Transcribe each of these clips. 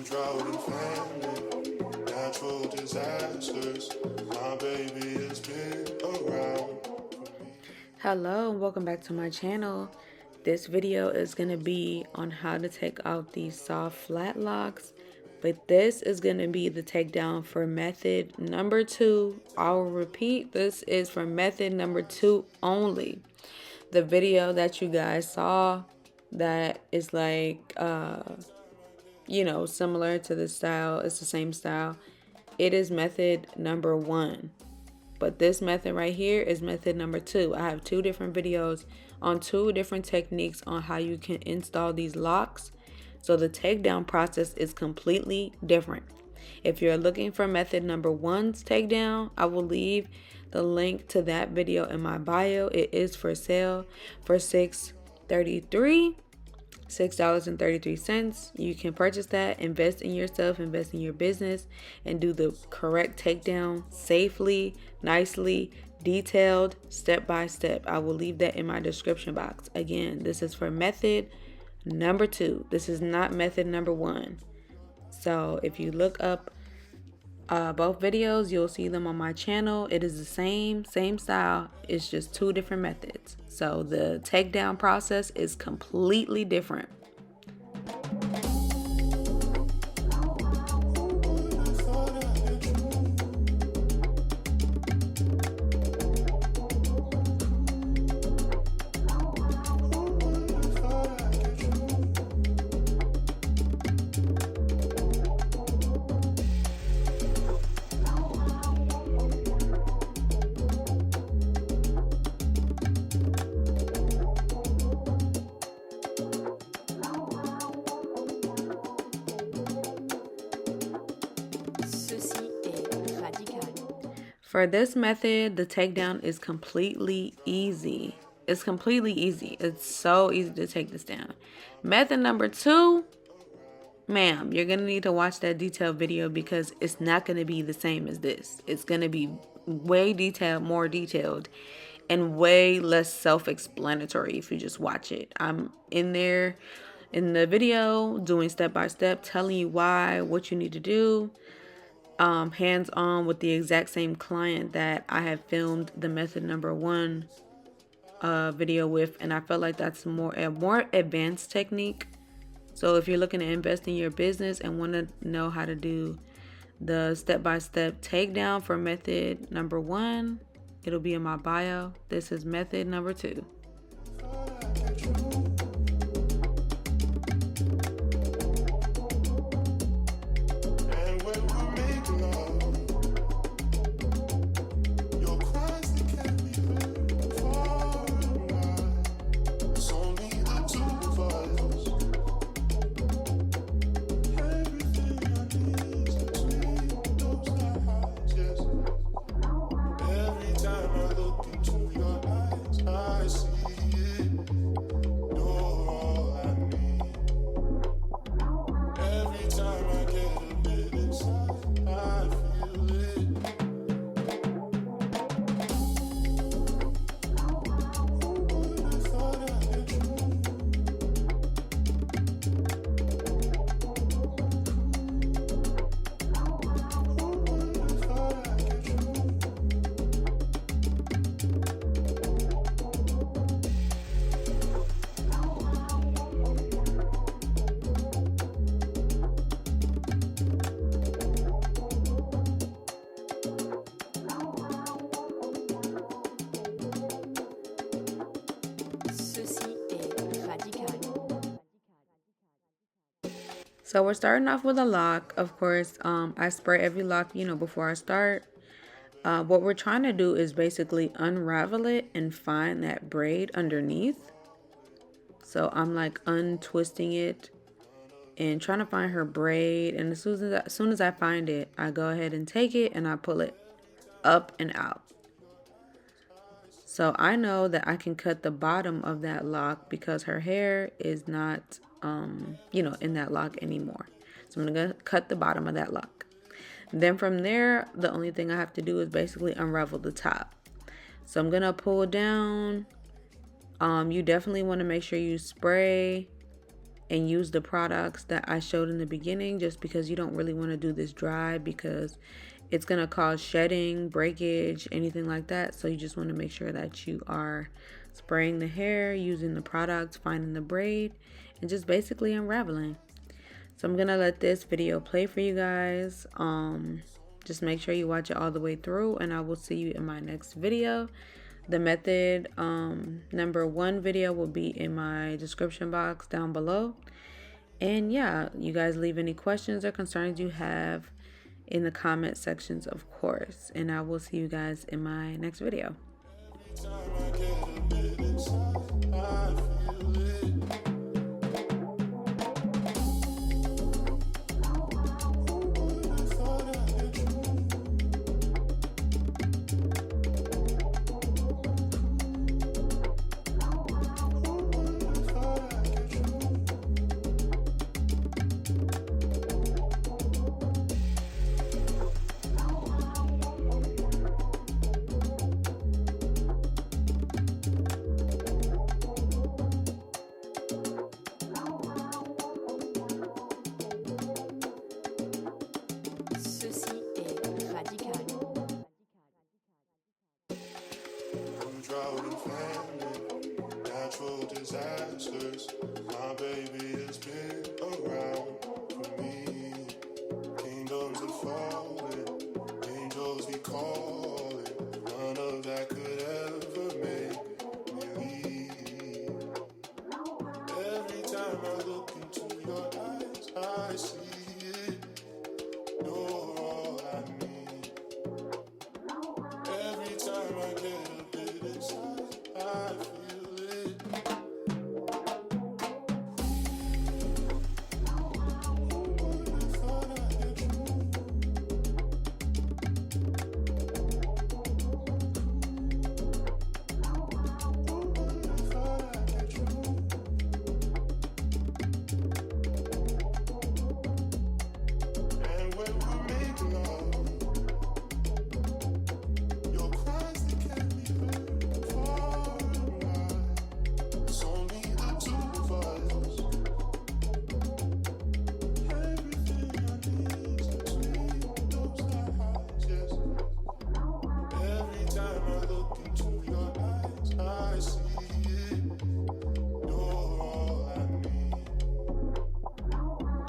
drought and famine, natural disasters. My baby has been around. Hello and welcome back to my channel. This video is going to be on how to take out these soft flat locks, but this is going to be the takedown for method number 2. I'll repeat, this is for method number 2 only. The video that you guys saw that is like similar to the style, it's the same style, it is method number 1. But this method right here is method number 2. I have 2 different videos on 2 different techniques on how you can install these locks. So the takedown process is completely different. If you're looking for method number 1's takedown, I will leave the link to that video in my bio. It is for sale for $6.33. You can purchase that, invest in yourself, invest in your business, and do the correct takedown safely, nicely, detailed, step by step. I will leave that in my description box. Again, this is for method number 2. This is not method number 1. So if you look up both videos, you'll see them on my channel. It is the same style. It's just 2 different methods. So the takedown process is completely different. For this method, the takedown is completely easy. It's completely easy. It's so easy to take this down. Method number 2, ma'am, you're going to need to watch that detailed video because it's not going to be the same as this. It's going to be way detailed, more detailed, and way less self-explanatory if you just watch it. I'm in there in the video doing step by step, telling you why, what you need to do. Hands-on with the exact same client that I have filmed the method number 1 video with, and I felt like that's a more advanced technique. So if you're looking to invest in your business and want to know how to do the step-by-step takedown for method number 1, it'll be in my bio. This is method number 2. So we're starting off with a lock. Of course, I spray every lock, before I start. What we're trying to do is basically unravel it and find that braid underneath. So I'm like untwisting it and trying to find her braid. And as soon as I find it, I go ahead and take it and I pull it up and out. So I know that I can cut the bottom of that lock because her hair is not in that lock anymore. So I'm gonna cut the bottom of that lock. Then from there, the only thing I have to do is basically unravel the top. So I'm gonna pull down. You definitely want to make sure you spray and use the products that I showed in the beginning, just because you don't really want to do this dry because it's going to cause shedding, breakage, anything like that. So you just want to make sure that you are spraying the hair, using the products, finding the braid, and just basically unraveling. So I'm going to let this video play for you guys. Just make sure you watch it all the way through, and I will see you in my next video. The method number 1 video will be in my description box down below. And yeah, you guys leave any questions or concerns you have in the comment sections, of course. And I will see you guys in my next video. Drought and famine, natural disasters. My baby has been around for me. Kingdoms are falling, angels be calling. None of that could ever make me leave. Every time I look into your eyes, I see it. You're all I need. Every time I get a bit inside, I feel it. And when we're making love, your cries they can't be heard far and wide. It's only the two of us. Everything I need is between those eyes, yes. Every time I look into your eyes, I see it. You're all I need.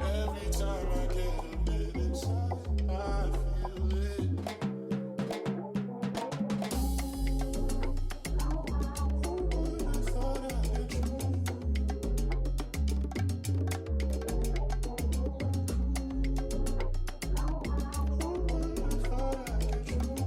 Every time I get a bit inside, I feel it. Who would have thought I'd get you? Who would have thought I'd get you?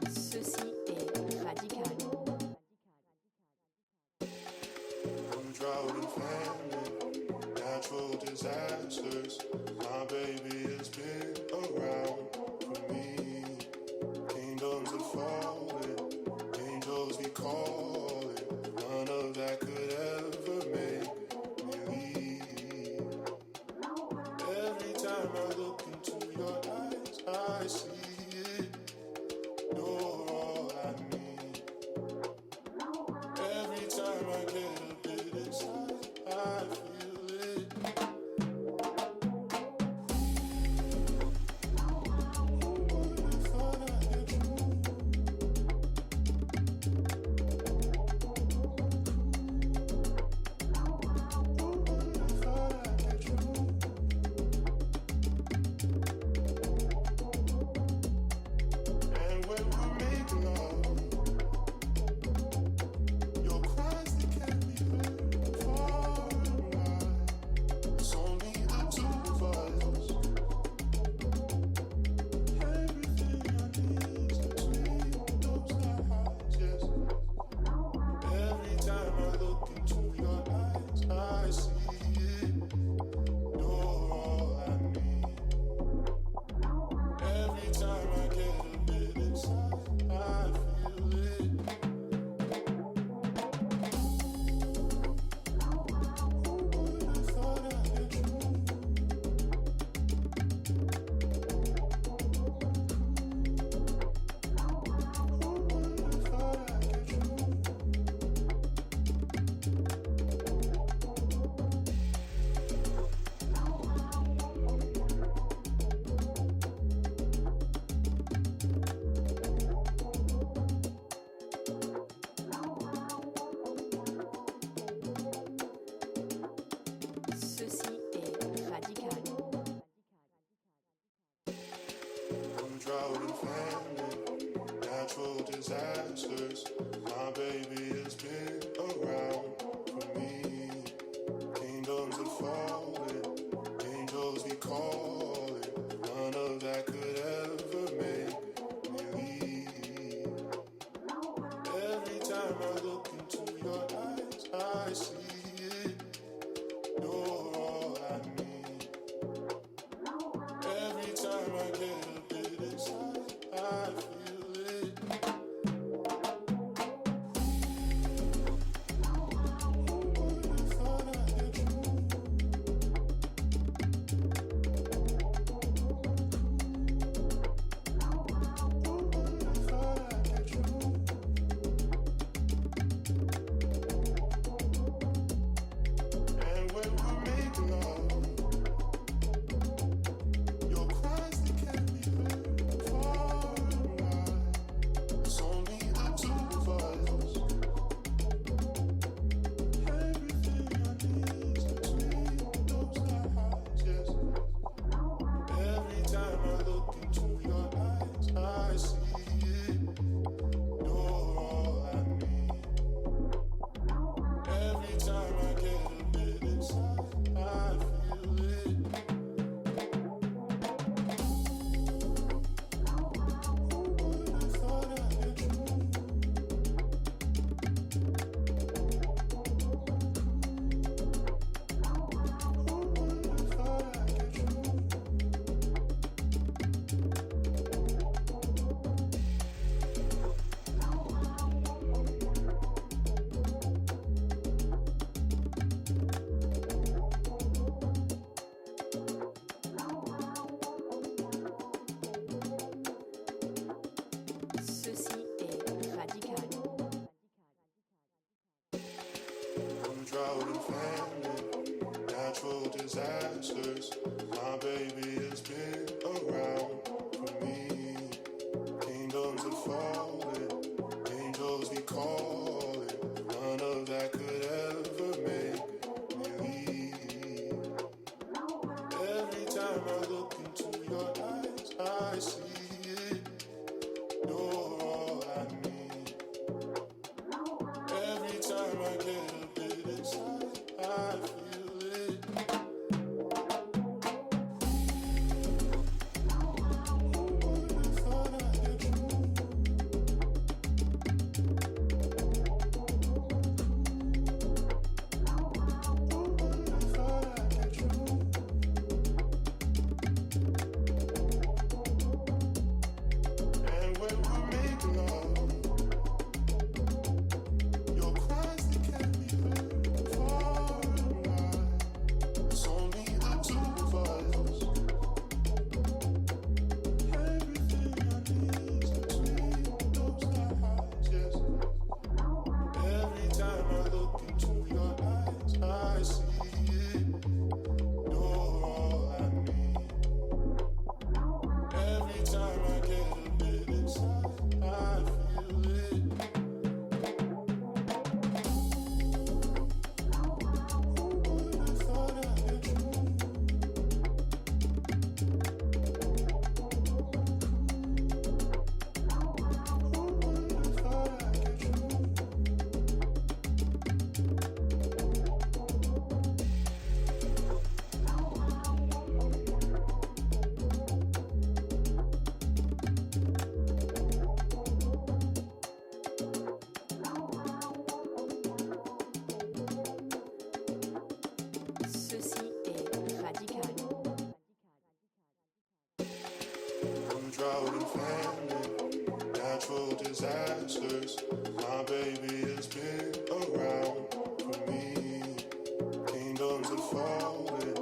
Ceci est radical. From drought and famine, natural disasters. My baby has been around for me. Kingdoms are falling, angels be calling. None of that could ever make me leave. Every time I look into your eyes, I see it. You're all I need. Every time I get a bit inside, I feel it. drought and famine, natural disasters. My baby has been around for me. Kingdoms are falling, angels be calling. None of that could ever make me leave. Every time I look into your eyes, I see it. You're all I need. Every time I get a bit inside, I feel it. And when we make love, your cries they can't be heard far and wide. It's only the two of us. Everything I need is between those eyes, yes. Every time I look into your eyes, I see it. You're all I need. Every time I get a bit inside, I feel it. Who would have thought I'd get you? Who would have thought I'd get you? Ceci est radical. From drought and famine, natural disasters. My baby has been around for me. Kingdoms are falling,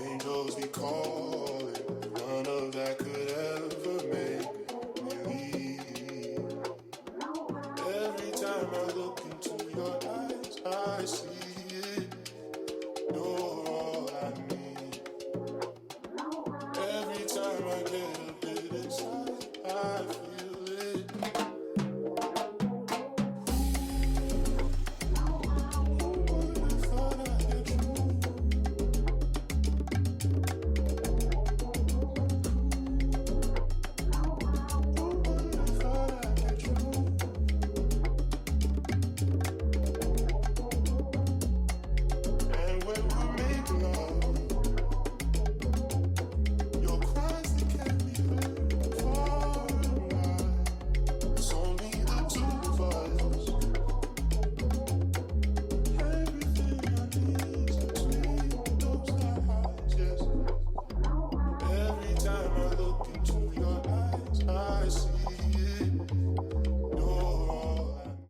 angels be calling. None of that could ever make me leave. Every time I look into your eyes, I see